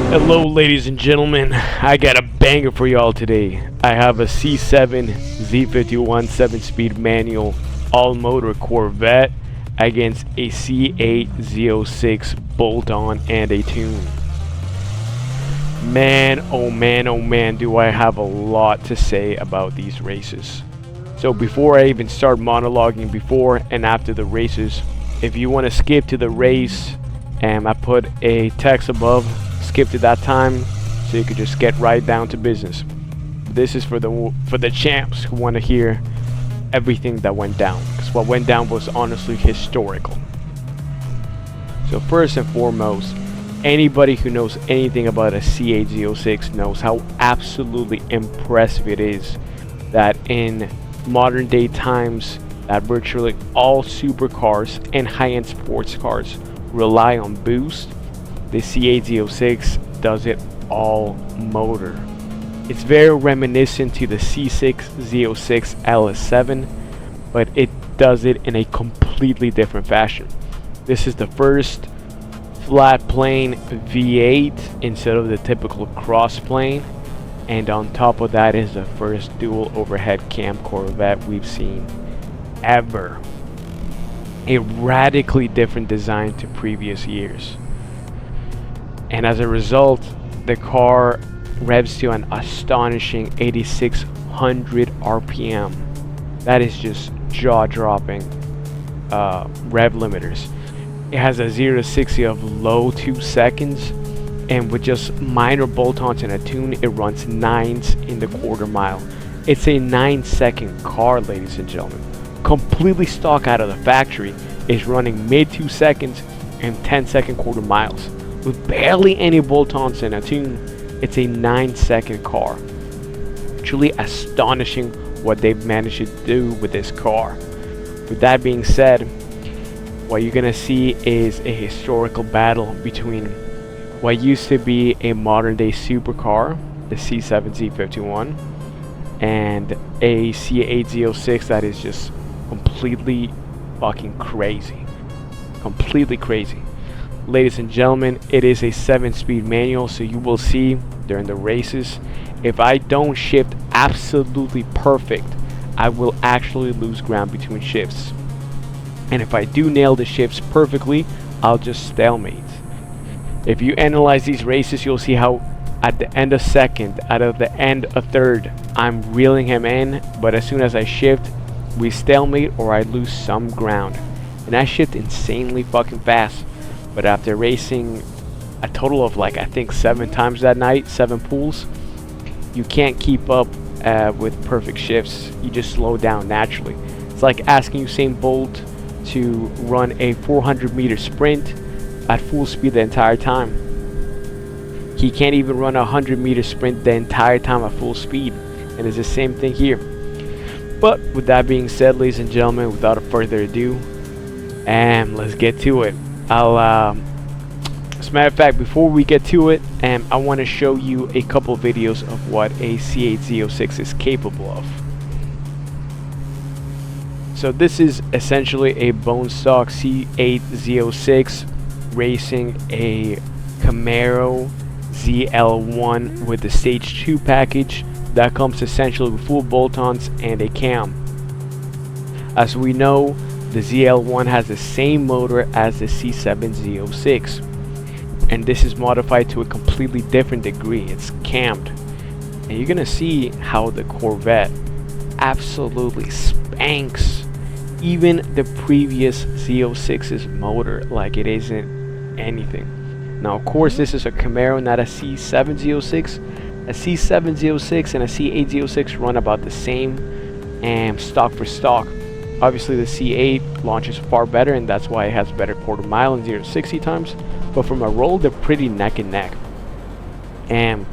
Hello ladies and gentlemen, I got a banger for y'all today. I have a C7 Z51 7-speed manual all-motor Corvette against a C8 Z06 bolt-on and a tune. Man, oh man, do I have a lot to say about these races. So before I even start monologuing before and after the races, if you want to skip to the race, I put a text above. Skip to that time so you could just get right down to business. This is for the champs who want to hear everything that went down, because what went down was honestly historical. So first and foremost, anybody who knows anything about a C8 Z06 knows how absolutely impressive it is that in modern day times that virtually all supercars and high-end sports cars rely on boost. The C8 Z06 does it all motor. It's very reminiscent to the C6 Z06 LS7, but it does it in a completely different fashion. This is the first flat plane V8 instead of the typical cross plane, and on top of that is the first dual overhead cam Corvette we've seen ever. A radically different design to previous years. And as a result, the car revs to an astonishing 8600 RPM. That is just jaw-dropping rev limiters. It has a 0 to 60 of low 2 seconds, and with just minor bolt-ons and a tune, it runs 9s in the quarter mile. It's a 9-second car, ladies and gentlemen. Completely stock out of the factory, is running mid 2 seconds and 10-second quarter miles. With barely any bolt-ons and a tune, it's a 9-second car. Truly astonishing what they've managed to do with this car. With that being said, what you're gonna see is a historical battle between what used to be a modern day supercar, the C7 Z51, and a C8 Z06 that is just completely fucking crazy. Completely crazy. Ladies and gentlemen, it is a 7-speed manual, so you will see during the races, if I don't shift absolutely perfect, I will actually lose ground between shifts. And if I do nail the shifts perfectly, I'll just stalemate. If you analyze these races, you'll see how at the end of second, out of the end of third, I'm reeling him in, but as soon as I shift, we stalemate or I lose some ground. And I shift insanely fucking fast. But after racing a total of like I think 7 times that night, 7 pools, you can't keep up with perfect shifts. You just slow down naturally. It's like asking Usain Bolt to run a 400-meter sprint at full speed the entire time. He can't even run a 100-meter sprint the entire time at full speed, and it's the same thing here. But with that being said, ladies and gentlemen, without further ado, let's get to it. As a matter of fact, before we get to it, I want to show you a couple videos of what a C8 Z06 is capable of. So this is essentially a bone stock C8 Z06 racing a Camaro ZL1 with the stage 2 package that comes essentially with full bolt-ons and a cam. As we know, the ZL1 has the same motor as the C7 Z06, and this is modified to a completely different degree. It's cammed, and you're gonna see how the Corvette absolutely spanks even the previous Z06's motor like it isn't anything. Now of course this is a Camaro, not a C7 Z06. A C7 Z06 and a C8 Z06 run about the same, and stock for stock. Obviously the C8 launches far better, and that's why it has better quarter mile and 0 to 60 times, but from a roll they're pretty neck and neck. And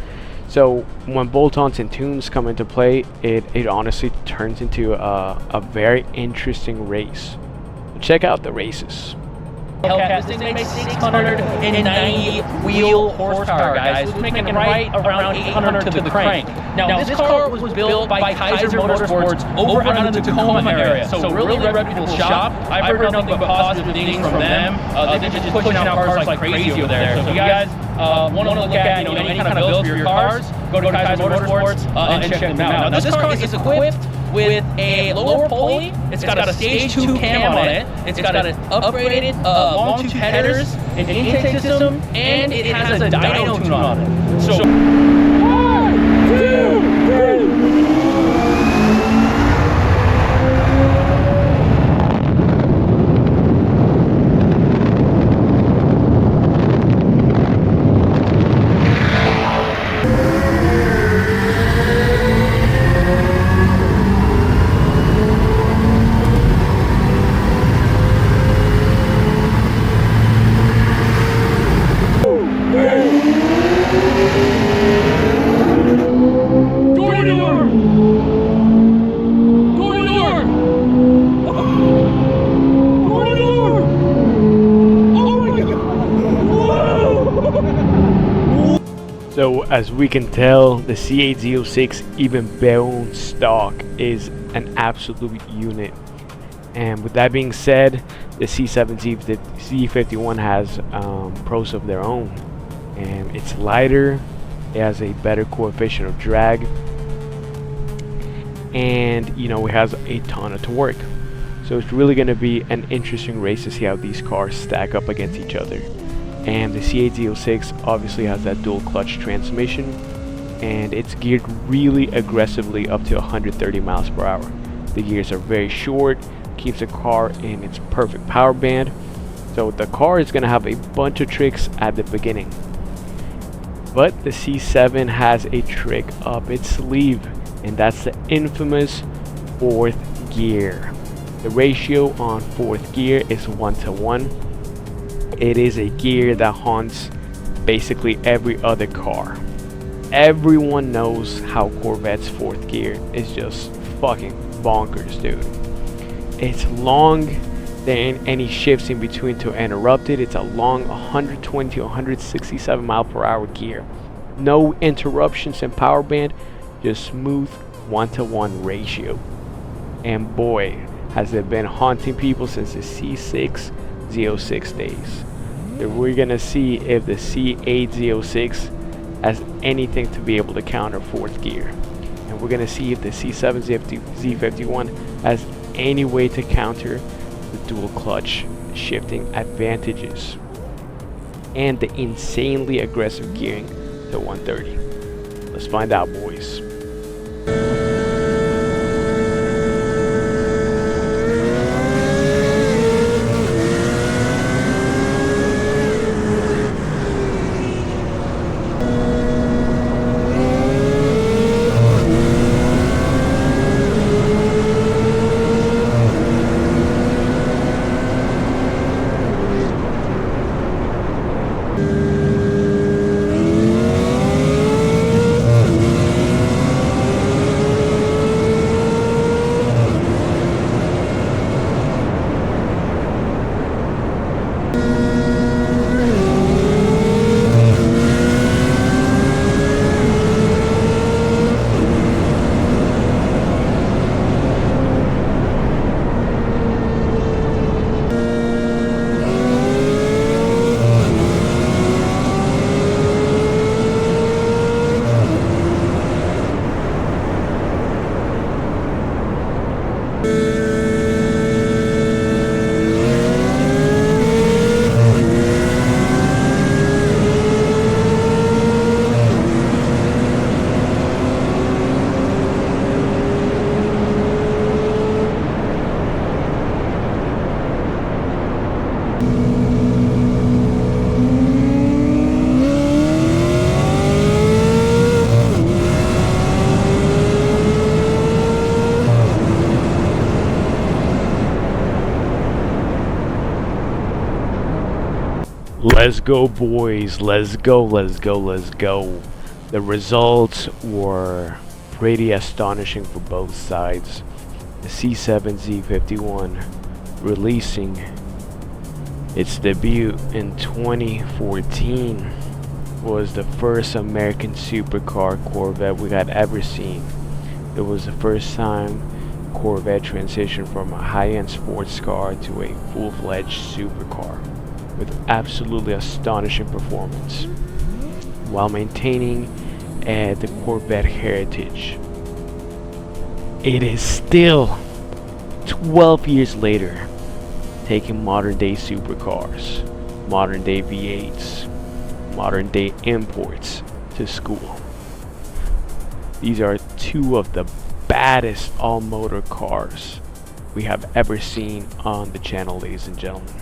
so when bolt-ons and tunes come into play, it honestly turns into a very interesting race. Check out the races. Hellcat. This thing makes 690 wheel horsepower, guys. It's making right around 800 to the crank. Now, this car was built by Kaiser Motorsports over out in the Tacoma area, so really reputable shop. I've heard nothing but positive things from them. They're just pushing out cars like crazy over there. So if you guys want to look at any kind of builds for your cars, go to Kaiser Motorsports and check them out. Now, this car is equipped with a lower pulley. It's got a stage 2 cam on it. It's got an upgraded long tube headers, an intake system, and it has a dyno tune on it. So 1, 2, 3. So as we can tell, the C8 Z06 even bone stock is an absolute unit. And with that being said, the C7 Z51 has pros of their own. And it's lighter, it has a better coefficient of drag, and it has a ton of torque. So it's really going to be an interesting race to see how these cars stack up against each other. And the C8 Z06 obviously has that dual clutch transmission, and it's geared really aggressively up to 130 miles per hour. The gears are very short, keeps the car in its perfect power band. So the car is going to have a bunch of tricks at the beginning. But the C7 has a trick up its sleeve, and that's the infamous 4th gear. The ratio on 4th gear is 1:1. It is a gear that haunts basically every other car. Everyone knows how Corvette's 4th gear is just fucking bonkers, dude. It's long, then any shifts in between to interrupt it. It's a long 120 to 167 mile per hour gear. No interruptions in power band, just smooth 1:1 ratio. And boy, has it been haunting people since the C6 Z06 days. So we're gonna see if the C8 Z06 has anything to be able to counter 4th gear, and we're gonna see if the C7 Z51 has any way to counter the dual clutch shifting advantages and the insanely aggressive gearing to 130. Let's find out, boys. Let's go, boys. Let's go, let's go, let's go. The results were pretty astonishing for both sides. The C7 Z51 releasing Its debut in 2014 was the first American supercar Corvette we had ever seen. It was the first time Corvette transitioned from a high-end sports car to a full-fledged supercar with absolutely astonishing performance while maintaining the Corvette heritage. It is still 12 years later taking modern day supercars, modern day V8s, modern day imports to school. These are two of the baddest all-motor cars we have ever seen on the channel, ladies and gentlemen.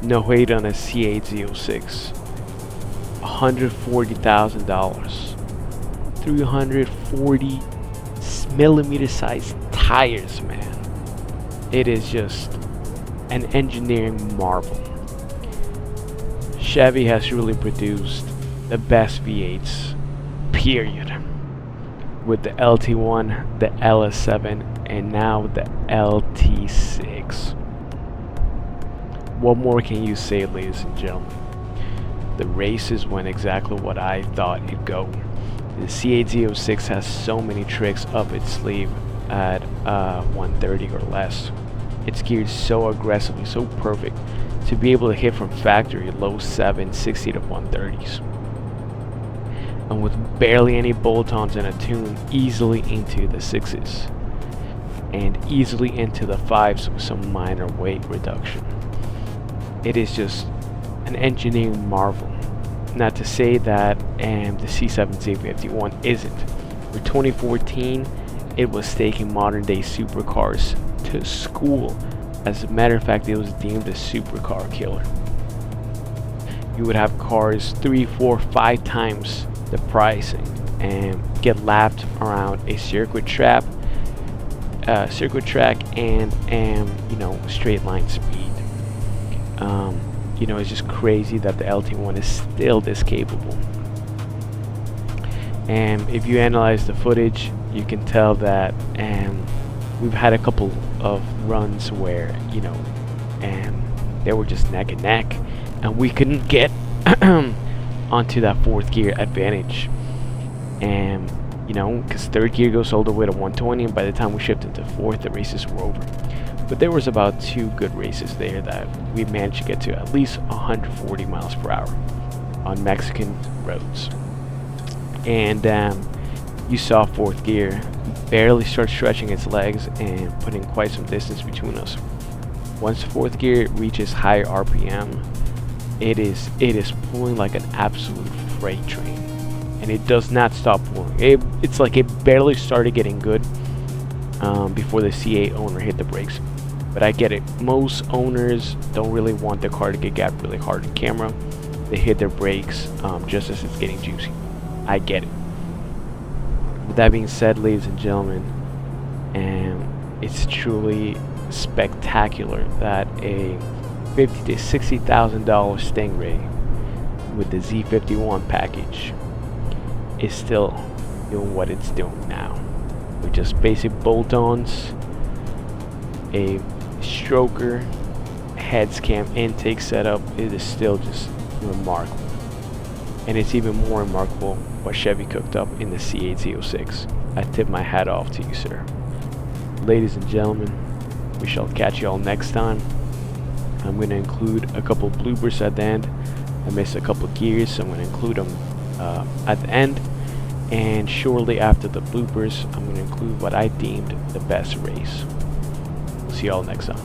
No hate on a C8 Z06. $140,000. 340 millimeter size tires, man. It is just an engineering marvel. Chevy has really produced the best V8s, period. With the LT1, the LS7, and now the LT6. What more can you say, ladies and gentlemen? The races went exactly what I thought it'd go. The C8 Z06 has so many tricks up its sleeve at 130 or less. It's geared so aggressively, so perfect to be able to hit from factory low 760 to 130s. And with barely any bolt-ons and a tune, easily into the 6s. And easily into the 5s with some minor weight reduction. It is just an engineering marvel. Not to say that the C7 Z51 isn't. For 2014, it was taking modern day supercars to school. As a matter of fact, it was deemed a supercar killer. You would have cars 3, 4, 5 times the pricing and get lapped around a circuit track and you know, straight line speed. You know, it's just crazy that the LT1 is still this capable. And if you analyze the footage, you can tell that we've had a couple of runs where, you know, they were just neck and neck, and we couldn't get onto that 4th gear advantage. And you know, because 3rd gear goes all the way to 120, and by the time we shifted to 4th, the races were over. But there was about 2 good races there that we managed to get to at least 140 miles per hour on Mexican roads. And you saw 4th gear barely start stretching its legs and putting quite some distance between us. Once 4th gear reaches higher RPM, it is pulling like an absolute freight train, and it does not stop pulling. It's like it barely started getting good before the C8 owner hit the brakes. But I get it. Most owners don't really want their car to get gapped really hard in camera. They hit their brakes just as it's getting juicy. I get it. With that being said, ladies and gentlemen, it's truly spectacular that a $50,000 to $60,000 Stingray with the Z51 package is still doing what it's doing now, with just basic bolt-ons, a stroker, heads cam intake setup. It is still just remarkable. And it's even more remarkable what Chevy cooked up in the C8 Z06. I tip my hat off to you, sir. Ladies and gentlemen, we shall catch you all next time. I'm going to include a couple bloopers at the end. I missed a couple gears, so I'm going to include them at the end. And shortly after the bloopers, I'm going to include what I deemed the best race. We'll see you all next time.